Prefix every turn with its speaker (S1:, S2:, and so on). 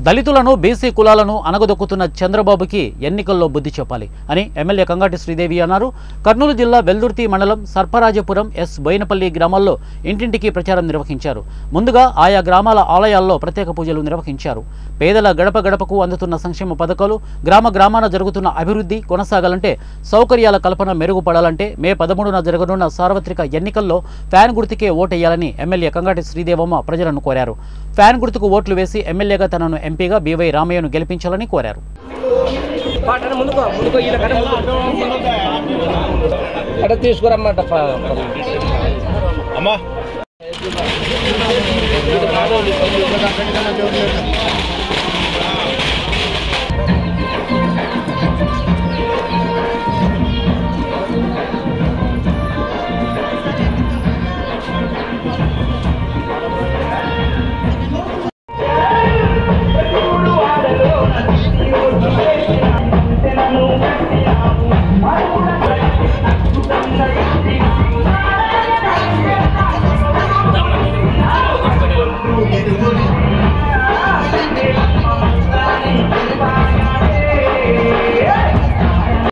S1: దళితులను బీసీ కులాలను అనగదొక్కుతున్న చంద్రబాబుకి ఎన్నికల్లో బుద్ధి చెప్పాలి అని ఎమ్మెల్యే కంగాటి శ్రీదేవి అన్నారు. కర్నూలు జిల్లా వెల్దుర్తి మండలం సర్పరాజపురం ఎస్ బోయినపల్లి గ్రామాల్లో ఇంటింటికి ప్రచారం నిర్వహించారు. ముందుగా ఆయా గ్రామాల ఆలయాల్లో ప్రత్యేక పూజలు నిర్వహించారు. పేదల గడప గడపకు అందుతున్న సంక్షేమ పథకాలు, గ్రామ గ్రామాన జరుగుతున్న అభివృద్ధి కొనసాగాలంటే, సౌకర్యాల కల్పన మెరుగుపడాలంటే మే 13న జరగనున్న సార్వత్రిక ఎన్నికల్లో ఫ్యాన్ గుర్తుకే ఓటేయాలని ఎమ్మెల్యే కంగాటి శ్రీదేవమ్మ ప్రజలను కోరారు. ఫ్యాన్ గుర్తుకు ఓట్లు వేసి ఎమ్మెల్యేగా తనను ఎంపీగా బీవై రామయ్యను గెలిపించాలని కోరారు.
S2: తీసుకురమ్మాట